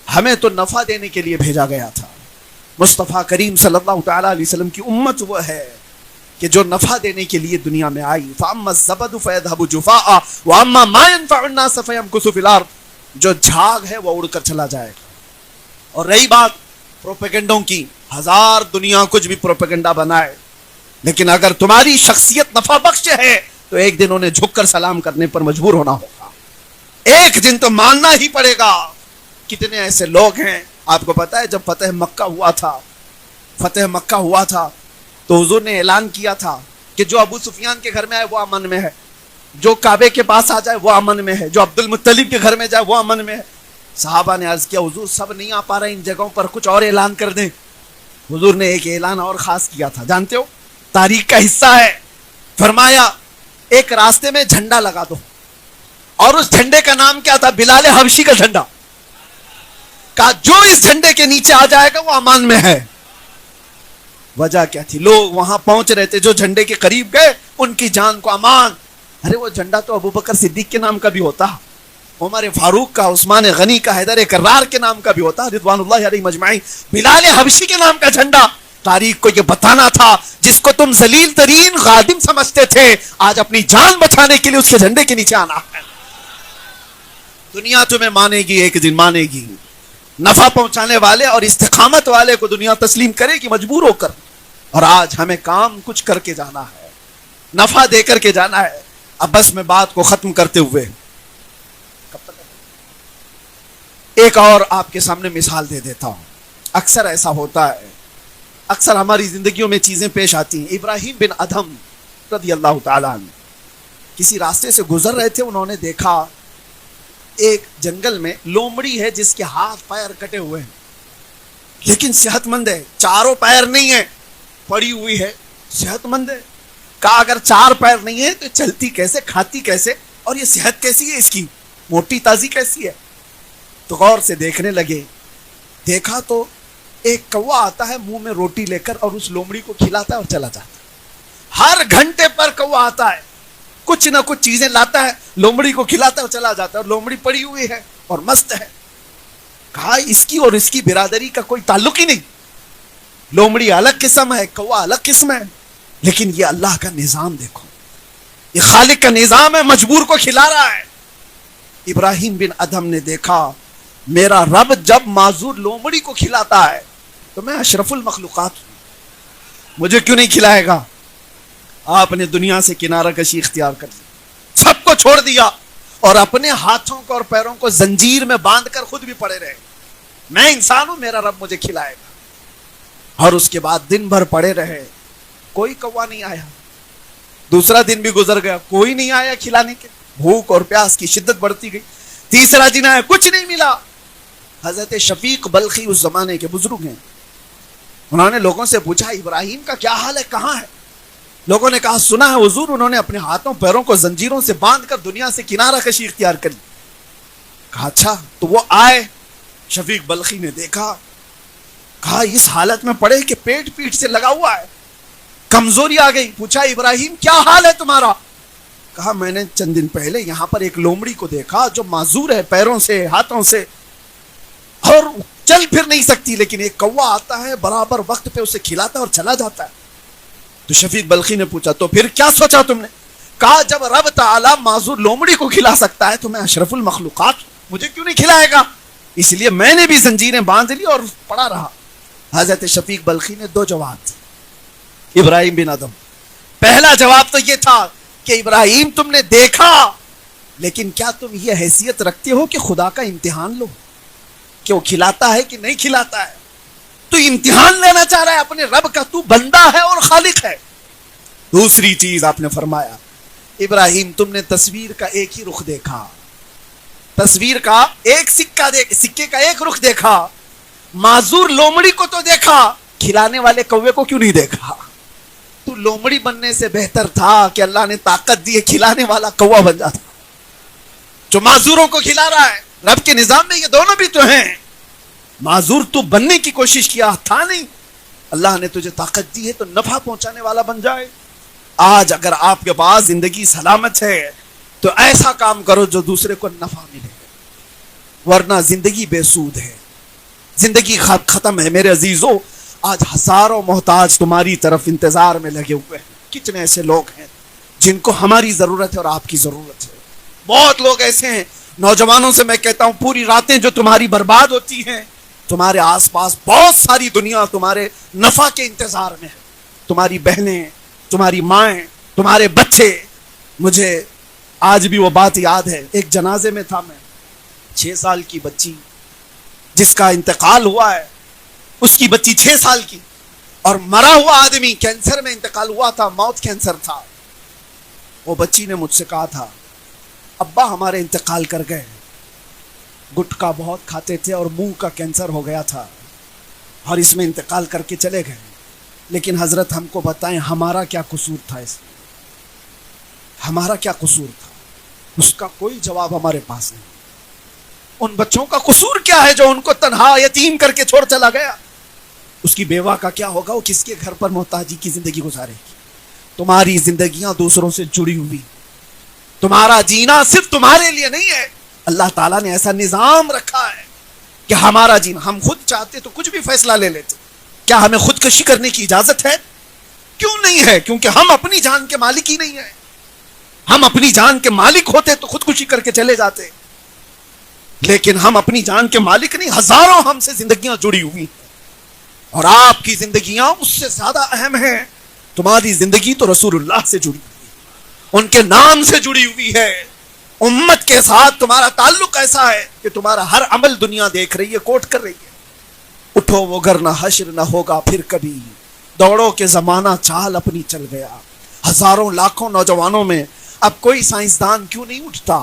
ہمیں تو نفع دینے کے لیے بھیجا گیا تھا. مصطفیٰ کریم صلی اللہ تعالیٰ علیہ وسلم کی امت وہ ہے کہ جو نفع دینے کے لیے دنیا میں آئی. فَأَمَّا الزَّبَدُ فَيَذْهَبُ جُفَاءً وَأَمَّا مَا يَنفَعُ النَّاسَ فَيَمْكُثُ فِي الْأَرْضِ. جو جھاگ ہے وہ اڑ کر چلا جائے گا. اور رہی بات پروپیگنڈوں کی, ہزار دنیا کچھ بھی پروپیگنڈا بنائے, لیکن اگر تمہاری شخصیت نفع بخش ہے تو ایک دن انہیں جھک کر سلام کرنے پر مجبور ہونا ہوگا, ایک دن تو ماننا ہی پڑے گا. کتنے ایسے لوگ ہیں, آپ کو پتا ہے جب فتح مکہ ہوا تھا تو حضور نے اعلان کیا تھا کہ جو ابو سفیان کے گھر میں آئے وہ امن میں ہے, جو کعبے کے پاس آ جائے وہ امن میں ہے, جو عبد المطلب کے گھر میں جائے وہ امن میں ہے. صحابہ نے عرض کیا حضور سب نہیں آ پا رہے ان جگہوں پر, کچھ اور اعلان کر دیں. حضور نے ایک اعلان اور خاص کیا تھا, جانتے ہو, تاریخ کا حصہ ہے. فرمایا ایک راستے میں جھنڈا لگا دو, اور اس جھنڈے کا نام کیا تھا؟ بلال حبشی کا جھنڈا. کہا جو اس جھنڈے کے نیچے آ جائے گا وہ امان میں ہے. وجہ کیا تھی؟ لوگ وہاں پہنچ رہے تھے, جو جھنڈے کے قریب گئے ان کی جان کو امان. ارے وہ جھنڈا تو ابو بکر صدیق کے نام کا بھی ہوتا, عمر فاروق کا, عثمان غنی کا, حیدر کرار کے نام کا بھی ہوتا, رضوان اللہ علیہ مجمعین. بلال حبشی کے نام کا جھنڈا. تاریخ کو یہ بتانا تھا, جس کو تم ذلیل ترین خادم سمجھتے تھے, آج اپنی جان بچانے کے لیے اس کے جھنڈے کے نیچے آنا ہے. دنیا تمہیں مانے گی, ایک دن مانے گی. نفع پہنچانے والے اور استقامت والے کو دنیا تسلیم کرے گی مجبور ہو کر. اور آج ہمیں کام کچھ کر کے جانا ہے, نفع دے کر کے جانا ہے. اب بس میں بات کو ختم کرتے ہوئے ایک اور آپ کے سامنے مثال دے دیتا ہوں. اکثر ایسا ہوتا ہے, اکثر ہماری زندگیوں میں چیزیں پیش آتی ہیں. ابراہیم بن ادھم رضی اللہ تعالیٰ عنہ کسی راستے سے گزر رہے تھے, انہوں نے دیکھا ایک جنگل میں لومڑی ہے جس کے ہاتھ پیر کٹے ہوئے ہیں, لیکن صحت مند ہے. چاروں پیر نہیں ہے, پڑی ہوئی ہے, صحت مند ہے. کہا اگر چار پیر نہیں ہے تو چلتی کیسے, کھاتی کیسے, اور یہ صحت کیسی ہے اس کی, موٹی تازی کیسی ہے؟ تو غور سے دیکھنے لگے. دیکھا تو ایک کوا آتا ہے منہ میں روٹی لے کر اور اس لومڑی کو کھلاتا ہے اور چلا جاتا ہے. ہر گھنٹے پر کوا آتا ہے, کچھ نہ کچھ چیزیں لاتا ہے, لومڑی کو کھلاتا ہے اور چلا جاتا ہے, اور لومڑی پڑی ہوئی ہے اور مست ہے. کہا اس کی اور اس کی برادری کا کوئی تعلق ہی نہیں. لومڑی الگ قسم ہے, کوا الگ قسم ہے, لیکن یہ اللہ کا نظام دیکھو, یہ خالق کا نظام ہے, مجبور کو کھلا رہا ہے. ابراہیم بن ادھم نے دیکھا میرا رب جب معذور لومڑی کو کھلاتا ہے تو میں اشرف المخلوقات ہوں, مجھے کیوں نہیں کھلائے گا؟ آپ نے دنیا سے کنارہ کشی اختیار کر لی, سب کو چھوڑ دیا اور اپنے ہاتھوں کو اور پیروں کو زنجیر میں باندھ کر خود بھی پڑے رہے. میں انسان ہوں, میرا رب مجھے کھلائے گا. اور اس کے بعد دن بھر پڑے رہے, کوئی کوا نہیں آیا. دوسرا دن بھی گزر گیا, کوئی نہیں آیا کھلانے کے. بھوک اور پیاس کی شدت بڑھتی گئی. تیسرا دن آیا, کچھ نہیں ملا. حضرت شفیق بلخی اس زمانے کے بزرگ ہیں, انہوں نے لوگوں سے پوچھا ابراہیم کا کیا حال ہے, کہاں ہے؟ لوگوں نے کہا سنا ہے حضور انہوں نے اپنے ہاتھوں پیروں کو زنجیروں سے باندھ کر دنیا سے کنارہ کشی اختیار کر لی. کہا اچھا, تو وہ آئے. شفیق بلخی نے دیکھا, کہا اس حالت میں پڑے کہ پیٹ پیٹ سے لگا ہوا ہے, کمزوری آ گئی. پوچھا ابراہیم کیا حال ہے تمہارا؟ کہا میں نے چند دن پہلے یہاں پر ایک لومڑی کو دیکھا جو معذور ہے پیروں سے, ہاتھوں سے, اور چل پھر نہیں سکتی, لیکن ایک کوا آتا ہے برابر وقت پہ اسے کھلاتا ہے اور چلا جاتا ہے. تو شفیق بلخی نے پوچھا تو پھر کیا سوچا تم نے؟ کہا جب رب تعالیٰ معذور لومڑی کو کھلا سکتا ہے تو میں اشرف المخلوقات, مجھے کیوں نہیں کھلائے گا؟ اس لیے میں نے بھی زنجیریں باندھ لی اور پڑا رہا. حضرت شفیق بلخی نے دو جواب دیے ابراہیم بن ادھم. پہلا جواب تو یہ تھا کہ ابراہیم تم نے دیکھا, لیکن کیا تم یہ حیثیت رکھتے ہو کہ خدا کا امتحان لو کہ وہ کھلاتا ہے کہ نہیں کھلاتا ہے؟ تو امتحان لینا چاہ رہا ہے اپنے رب کا, تو بندہ ہے اور خالق ہے. دوسری چیز آپ نے فرمایا ابراہیم تم نے تصویر کا ایک ہی رخ دیکھا, تصویر کا ایک سکے کا ایک رخ دیکھا، معذور لومڑی کو تو دیکھا، کھلانے والے کوے کو کیوں نہیں دیکھا؟ تو لومڑی بننے سے بہتر تھا کہ اللہ نے طاقت دی ہے کھلانے والا کوا بن جاتا، جو معذوروں کو کھلا رہا ہے۔ رب کے نظام میں یہ دونوں بھی تو ہیں۔ معذور تو بننے کی کوشش کیا تھا نہیں، اللہ نے تجھے طاقت دی ہے تو نفع پہنچانے والا بن جائے۔ آج اگر آپ کے پاس زندگی سلامت ہے تو ایسا کام کرو جو دوسرے کو نفع ملے، ورنہ زندگی بے سود ہے، زندگی ختم ہے۔ میرے عزیزو، آج ہزاروں محتاج تمہاری طرف انتظار میں لگے ہوئے ہیں۔ کتنے ایسے لوگ ہیں جن کو ہماری ضرورت ہے اور آپ کی ضرورت ہے۔ بہت لوگ ایسے ہیں، نوجوانوں سے میں کہتا ہوں، پوری راتیں جو تمہاری برباد ہوتی ہیں، تمہارے آس پاس بہت ساری دنیا تمہارے نفع کے انتظار میں ہے، تمہاری بہنیں، تمہاری مائیں، تمہارے بچے۔ مجھے آج بھی وہ بات یاد ہے، ایک جنازے میں تھا میں، 6 سال کی بچی جس کا انتقال ہوا ہے، اس کی بچی 6 سال کی، اور مرا ہوا آدمی کینسر میں انتقال ہوا تھا، موت کینسر تھا۔ وہ بچی نے مجھ سے کہا تھا، ابا ہمارے انتقال کر گئے، گٹکا بہت کھاتے تھے اور منہ کا کینسر ہو گیا تھا اور اس میں انتقال کر کے چلے گئے، لیکن حضرت ہم کو بتائیں ہمارا کیا قصور تھا، اس میں ہمارا کیا قصور تھا؟ اس کا کوئی جواب ہمارے پاس نہیں۔ ان بچوں کا قصور کیا ہے جو ان کو تنہا یتیم کر کے چھوڑ چلا گیا؟ اس کی بیوہ کا کیا ہوگا؟ وہ کس کے گھر پر محتاجی کی زندگی گزارے گی؟ تمہاری زندگیاں دوسروں سے جڑی ہوئی، تمہارا جینا صرف تمہارے لیے نہیں ہے۔ اللہ تعالیٰ نے ایسا نظام رکھا ہے کہ ہمارا جینا، ہم خود چاہتے تو کچھ بھی فیصلہ لے لیتے، کیا ہمیں خودکشی کرنے کی اجازت ہے؟ کیوں نہیں ہے؟ کیونکہ ہم اپنی جان کے مالک ہی نہیں ہیں۔ ہم اپنی جان کے مالک ہوتے تو خودکشی کر کے چلے جاتے، لیکن ہم اپنی جان کے مالک نہیں۔ ہزاروں ہم سے زندگیاں جڑی ہوئی ہیں، اور آپ کی زندگیاں اس سے زیادہ اہم ہیں۔ تمہاری زندگی تو رسول اللہ سے جڑی ہوئی ہے، ان کے نام سے جڑی ہوئی ہے۔ امت کے ساتھ تمہارا تعلق ایسا ہے کہ تمہارا ہر عمل دنیا دیکھ رہی ہے، کوٹ کر رہی ہے۔ اٹھو وہ گر نہ حشر نہ ہوگا پھر کبھی، دوڑو کہ زمانہ چال اپنی چل گیا۔ ہزاروں لاکھوں نوجوانوں میں اب کوئی سائنسدان کیوں نہیں اٹھتا؟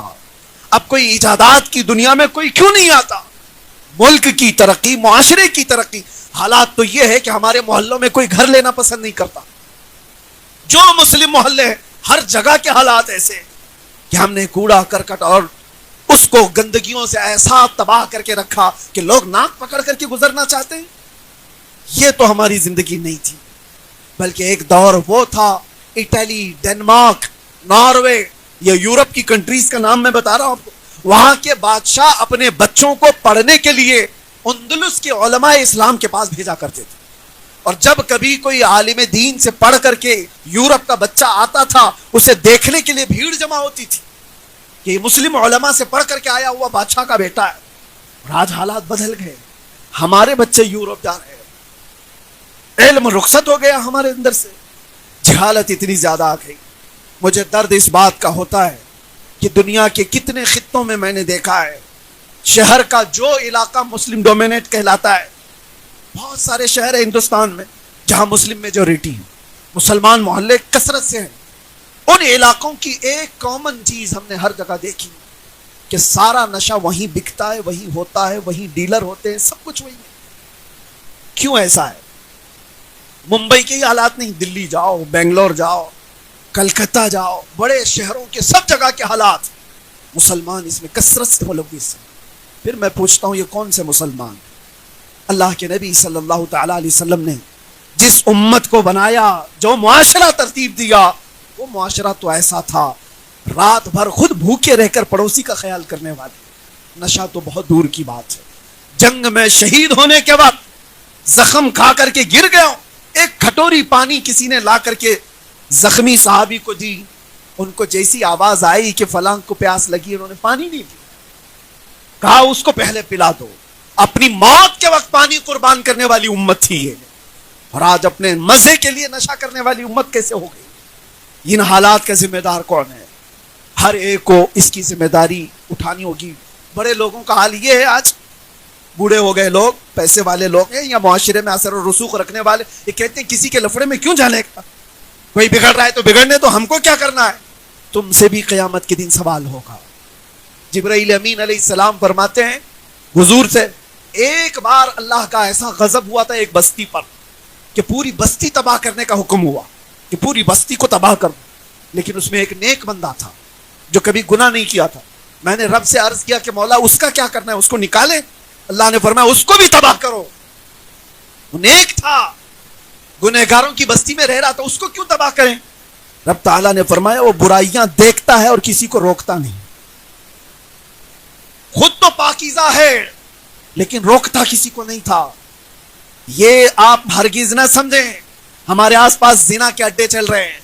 اب کوئی ایجادات کی دنیا میں کوئی کیوں نہیں آتا؟ ملک کی ترقی، معاشرے کی ترقی، حالات تو یہ ہے کہ ہمارے محلوں میں کوئی گھر لینا پسند نہیں کرتا۔ جو مسلم محلے ہیں ہر جگہ کے حالات ایسے ہیں کہ ہم نے کوڑا کرکٹ اور اس کو گندگیوں سے ایسا تباہ کر کے رکھا کہ لوگ ناک پکڑ کر کے گزرنا چاہتے ہیں۔ یہ تو ہماری زندگی نہیں تھی، بلکہ ایک دور وہ تھا، اٹلی، ڈنمارک، ناروے، یہ یورپ کی کنٹریز کا نام میں بتا رہا ہوں آپ کو، وہاں کے بادشاہ اپنے بچوں کو پڑھنے کے لیے اندلس کے علماء اسلام کے پاس بھیجا کرتے تھے، اور جب کبھی کوئی عالم دین سے پڑھ کر کے یورپ کا بچہ آتا تھا، اسے دیکھنے کے لیے بھیڑ جمع ہوتی تھی کہ یہ مسلم علماء سے پڑھ کر کے آیا ہوا بادشاہ کا بیٹا ہے۔ اور آج حالات بدل گئے، ہمارے بچے یورپ جا رہے ہیں، علم رخصت ہو گیا ہمارے اندر سے، جہالت اتنی زیادہ آ گئی۔ مجھے درد اس بات کا ہوتا ہے کہ دنیا کے کتنے خطوں میں نے دیکھا ہے، شہر کا جو علاقہ مسلم ڈومینیٹ کہلاتا ہے، بہت سارے شہر ہیں ہندوستان میں جہاں مسلم میجورٹی ہے، مسلمان محلے کثرت سے ہیں، ان علاقوں کی ایک کامن چیز ہم نے ہر جگہ دیکھی کہ سارا نشہ وہیں بکتا ہے، وہیں ہوتا ہے، وہیں ڈیلر ہوتے ہیں، سب کچھ وہی ہے۔ کیوں ایسا ہے؟ ممبئی کے ہی حالات نہیں، دلی جاؤ، بنگلور جاؤ، کلکتہ جاؤ، بڑے شہروں کے سب جگہ کے حالات، مسلمان اس میں کثرت سے ملوث ہیں۔ پھر میں پوچھتا ہوں یہ کون سے مسلمان؟ اللہ کے نبی صلی اللہ تعالی علیہ وسلم نے جس امت کو بنایا، جو معاشرہ ترتیب دیا، وہ معاشرہ تو ایسا تھا، رات بھر خود بھوکے رہ کر پڑوسی کا خیال کرنے والے۔ نشہ تو بہت دور کی بات ہے، جنگ میں شہید ہونے کے وقت زخم کھا کر کے گر گیا، ایک کھٹوری پانی کسی نے لا کر کے زخمی صحابی کو دی، ان کو جیسی آواز آئی کہ فلاں کو پیاس لگی، انہوں نے پانی نہیں پیا، کہا اس کو پہلے پلا دو۔ اپنی موت کے وقت پانی قربان کرنے والی امت تھی یہ، اور آج اپنے مزے کے لیے نشہ کرنے والی امت کیسے ہو گئی؟ ان حالات کا ذمہ دار کون ہے؟ ہر ایک کو اس کی ذمہ داری اٹھانی ہوگی۔ بڑے لوگوں کا حال یہ ہے، آج بوڑھے ہو گئے لوگ، پیسے والے لوگ ہیں یا معاشرے میں اثر و رسوخ رکھنے والے، یہ کہتے ہیں کسی کے لفڑے میں کیوں جانے کا، کوئی بگڑ رہا ہے تو بگڑنے تو ہم کو کیا کرنا ہے؟ تم سے بھی قیامت کے دن سوال ہوگا۔ جبرائیل امین علیہ السلام فرماتے ہیں حضور سے ایک بار اللہ کا ایسا غضب ہوا تھا ایک بستی پر کہ پوری بستی تباہ کرنے کا حکم ہوا کہ پوری بستی کو تباہ کر دو، لیکن اس میں ایک نیک بندہ تھا جو کبھی گناہ نہیں کیا تھا. میں نے رب سے عرض کیا کہ مولا اس کا کیا کرنا ہے، اس کو نکالے. اللہ نے فرمایا اس کو بھی تباہ کرو. وہ نیک تھا، گنہگاروں کی بستی میں رہ رہا تھا، اس کو کیوں تباہ کریں؟ رب تعالیٰ نے فرمایا وہ برائیاں دیکھتا ہے اور کسی کو روکتا نہیں، خود تو پاکیزہ ہے لیکن روکتا کسی کو نہیں تھا. یہ آپ ہرگز نہ سمجھیں ہمارے آس پاس زنا کے اڈے چل رہے ہیں،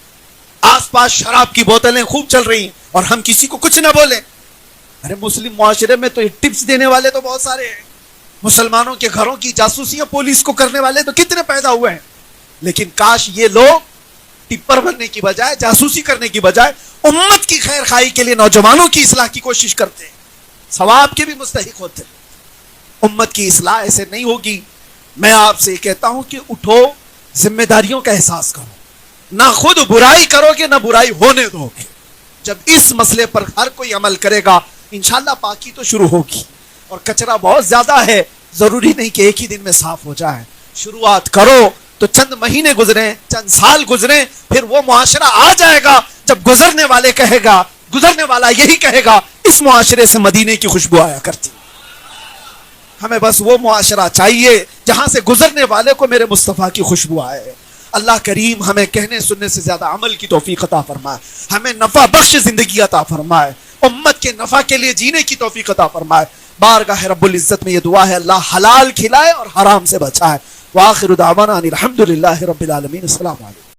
آس پاس شراب کی بوتلیں خوب چل رہی ہیں اور ہم کسی کو کچھ نہ بولیں. ارے مسلم معاشرے میں تو ٹپس دینے والے تو بہت سارے ہیں، مسلمانوں کے گھروں کی جاسوسیاں پولیس کو کرنے والے تو کتنے پیدا ہوئے ہیں. لیکن کاش یہ لوگ ٹپر بننے کی بجائے، جاسوسی کرنے کی بجائے امت کی خیر خواہی کے لیے نوجوانوں کی اصلاح کی کوشش کرتے، ثواب کے بھی مستحق ہوتے. امت کی اصلاح ایسے نہیں ہوگی. میں آپ سے کہتا ہوں کہ اٹھو، ذمہ داریوں کا احساس کرو، نہ خود برائی کرو گے نہ برائی ہونے دو گے. جب اس مسئلے پر ہر کوئی عمل کرے گا انشاءاللہ پاکی تو شروع ہوگی. اور کچرا بہت زیادہ ہے، ضروری نہیں کہ ایک ہی دن میں صاف ہو جائے. شروعات کرو تو چند مہینے گزریں، چند سال گزریں، پھر وہ معاشرہ آ جائے گا جب گزرنے والے کہے گا، گزرنے والا یہی کہے گا اس معاشرے سے مدینے کی خوشبو آیا کرتی. ہمیں بس وہ معاشرہ چاہیے جہاں سے گزرنے والے کو میرے مصطفیٰ کی خوشبو آئے. اللہ کریم ہمیں کہنے سننے سے زیادہ عمل کی توفیق عطا فرمائے، ہمیں نفع بخش زندگی عطا فرمائے، امت کے نفع کے لیے جینے کی توفیق عطا فرمائے. بارگاہ رب العزت میں یہ دعا ہے اللہ حلال کھلائے اور حرام سے بچائے. وآخر دعوانا ان الحمد للہ رب العالمین. السلام علیکم.